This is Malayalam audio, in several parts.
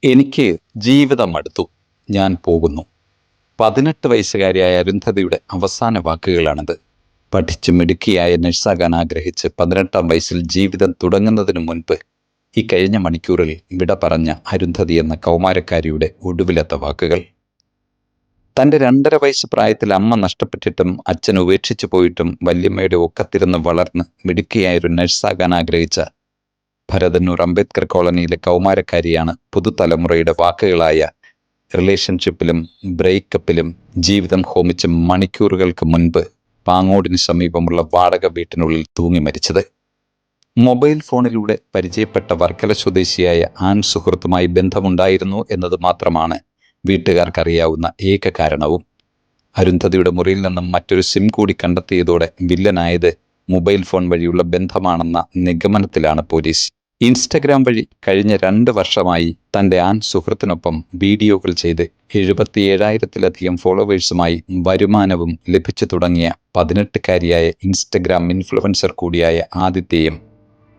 എനിക്ക് ജീവിതം മടുത്തു. ഞാൻ പോകുന്നു. 18 വയസ്സുകാരിയായ അരുന്ധതിയുടെ അവസാന വാക്കുകളാണിത്. പഠിച്ച് മിടുക്കിയായ നഴ്സാകാൻ ആഗ്രഹിച്ച് 18-ാം വയസ്സിൽ ജീവിതം തുടങ്ങുന്നതിനു മുൻപ് ഈ കഴിഞ്ഞ മണിക്കൂറിൽ വിട പറഞ്ഞ അരുന്ധതി എന്ന കൗമാരക്കാരിയുടെ ഒടുവിലത്തെ വാക്കുകൾ. തൻ്റെ 2.5 വയസ്സ് പ്രായത്തിൽ അമ്മ നഷ്ടപ്പെട്ടിട്ടും അച്ഛൻ ഉപേക്ഷിച്ചു പോയിട്ടും വല്യമ്മയുടെ ഒക്കത്തിരുന്ന് വളർന്ന് മിടുക്കിയായൊരു നഴ്സാകാൻ ആഗ്രഹിച്ച ഭരതന്നൂർ അംബേദ്കർ കോളനിയിലെ കൗമാരക്കാരിയാണ് പുതുതലമുറയുടെ വാക്കുകളായ റിലേഷൻഷിപ്പിലും ബ്രേക്കപ്പിലും ജീവിതം ഹോമിച്ച് മണിക്കൂറുകൾക്ക് മുൻപ് പാങ്ങോടിന് സമീപമുള്ള വാടക വീട്ടിനുള്ളിൽ തൂങ്ങി മരിച്ചത്. മൊബൈൽ ഫോണിലൂടെ പരിചയപ്പെട്ട വർക്കല സ്വദേശിയായ ആൺ സുഹൃത്തുമായി ബന്ധമുണ്ടായിരുന്നു എന്നത് മാത്രമാണ് വീട്ടുകാർക്കറിയാവുന്ന ഏക കാരണവും. അരുന്ധതിയുടെ മുറിയിൽ നിന്നും മറ്റൊരു സിം കൂടി കണ്ടെത്തിയതോടെ വില്ലനായത് മൊബൈൽ ഫോൺ വഴിയുള്ള ബന്ധമാണെന്ന നിഗമനത്തിലാണ് പോലീസ്. ഇൻസ്റ്റഗ്രാം വഴി കഴിഞ്ഞ 2 വർഷമായി തൻ്റെ ആൺ സുഹൃത്തിനൊപ്പം വീഡിയോകൾ ചെയ്ത് 77,000-ത്തിലധികം ഫോളോവേഴ്സുമായി വരുമാനവും ലഭിച്ചു തുടങ്ങിയ 18-കാരിയായ ഇൻസ്റ്റഗ്രാം ഇൻഫ്ലുവൻസർ കൂടിയായ ആദിത്യയും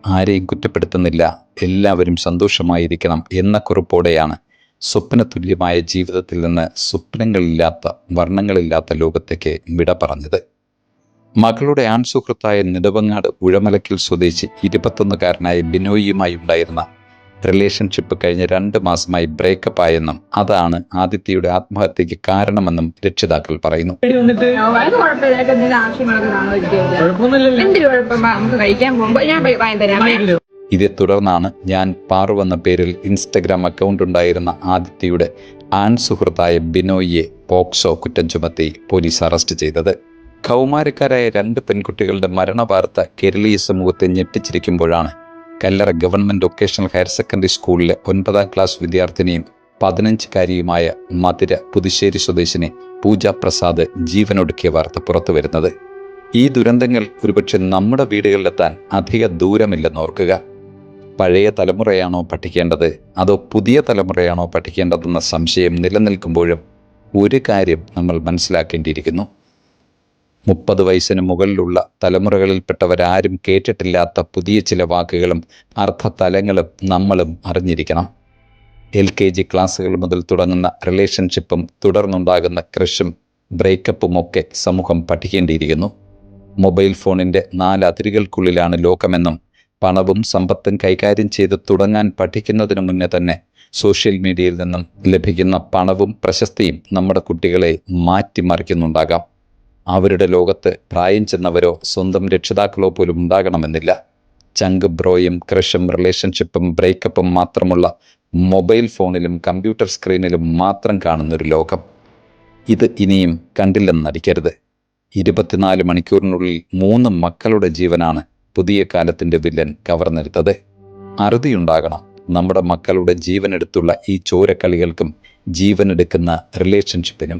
ആരെയും കുറ്റപ്പെടുത്തുന്നില്ല, എല്ലാവരും സന്തോഷമായിരിക്കണം എന്ന കുറിപ്പോടെയാണ് സ്വപ്നതുല്യമായ ജീവിതത്തിൽ നിന്ന് സ്വപ്നങ്ങളില്ലാത്ത വർണ്ണങ്ങളില്ലാത്ത ലോകത്തേക്ക് വിട പറഞ്ഞത്. മകളുടെ ആൺസുഹൃത്തായ നെടുവങ്ങാട് ഉഴമലക്കൽ സ്വദേശി 21-കാരനായ ബിനോയിയുമായി ഉണ്ടായിരുന്ന റിലേഷൻഷിപ്പ് കഴിഞ്ഞ 2 മാസമായി ബ്രേക്കപ്പ് ആയെന്നും അതാണ് ആദിത്യയുടെ ആത്മഹത്യക്ക് കാരണമെന്നും രക്ഷിതാക്കൾ പറയുന്നു. ഇതേ തുടർന്നാണ് ഞാൻ പാറു എന്ന പേരിൽ ഇൻസ്റ്റഗ്രാം അക്കൗണ്ട് ഉണ്ടായിരുന്ന ആദിത്യയുടെ ആൺസുഹൃത്തായ ബിനോയിയെ പോക്സോ കുറ്റം ചുമത്തി പോലീസ് അറസ്റ്റ് ചെയ്തത്. കൗമാരക്കാരായ 2 പെൺകുട്ടികളുടെ മരണവാർത്ത കേരളീയ സമൂഹത്തെ ഞെട്ടിച്ചിരിക്കുമ്പോഴാണ് കല്ലറ ഗവൺമെൻറ് വൊക്കേഷണൽ ഹയർ സെക്കൻഡറി സ്കൂളിലെ 9ാം ക്ലാസ് വിദ്യാർത്ഥിനിയും 15-കാരിയുമായ മധുര പുതുശ്ശേരി സ്വദേശിനി പൂജ പ്രസാദ് ജീവനൊടുക്കിയ വാർത്ത പുറത്തു വരുന്നത്. ഈ ദുരന്തങ്ങൾ ഒരുപക്ഷെ നമ്മുടെ വീടുകളിലെത്താൻ അധിക ദൂരമില്ലെന്നോർക്കുക. പഴയ തലമുറയാണോ പഠിക്കേണ്ടത് അതോ പുതിയ തലമുറയാണോ പഠിക്കേണ്ടതെന്ന സംശയം നിലനിൽക്കുമ്പോഴും ഒരു കാര്യം നമ്മൾ മനസ്സിലാക്കേണ്ടിയിരിക്കുന്നു. 30 വയസ്സിന് മുകളിലുള്ള തലമുറകളിൽപ്പെട്ടവരാരും കേട്ടിട്ടില്ലാത്ത പുതിയ ചില വാക്കുകളും അർത്ഥതലങ്ങളും നമ്മളും അറിഞ്ഞിരിക്കണം. LKG ക്ലാസ്സുകൾ മുതൽ തുടങ്ങുന്ന റിലേഷൻഷിപ്പും തുടർന്നുണ്ടാകുന്ന ക്രഷും ബ്രേക്കപ്പും ഒക്കെ സമൂഹം പഠിക്കേണ്ടിയിരിക്കുന്നു. മൊബൈൽ ഫോണിൻ്റെ 4 അതിരുകൾക്കുള്ളിലാണ് ലോകമെന്നും പണവും സമ്പത്തും കൈകാര്യം ചെയ്ത് തുടങ്ങാൻ പഠിക്കുന്നതിനു മുന്നേ തന്നെ സോഷ്യൽ മീഡിയയിൽ നിന്നും ലഭിക്കുന്ന പണവും പ്രശസ്തിയും നമ്മുടെ കുട്ടികളെ മാറ്റിമറിക്കുന്നുണ്ടാകാം. അവരുടെ ലോകത്ത് പ്രായം ചെന്നവരോ സ്വന്തം രക്ഷിതാക്കളോ പോലും ഉണ്ടാകണമെന്നില്ല. ചങ്ക് ബ്രോയും ക്രഷും റിലേഷൻഷിപ്പും ബ്രേക്കപ്പും മാത്രമുള്ള മൊബൈൽ ഫോണിലും കമ്പ്യൂട്ടർ സ്ക്രീനിലും മാത്രം കാണുന്നൊരു ലോകം. ഇത് ഇനിയും കണ്ടില്ലെന്ന് നടിക്കരുത്. 24 മണിക്കൂറിനുള്ളിൽ 3 മക്കളുടെ ജീവനാണ് പുതിയ കാലത്തിൻ്റെ വില്ലൻ കവർന്നെടുത്തത്. അറുതിയുണ്ടാകണം നമ്മുടെ മക്കളുടെ ജീവനെടുത്തുള്ള ഈ ചോരക്കളികൾക്കും ജീവനെടുക്കുന്ന റിലേഷൻഷിപ്പിനും.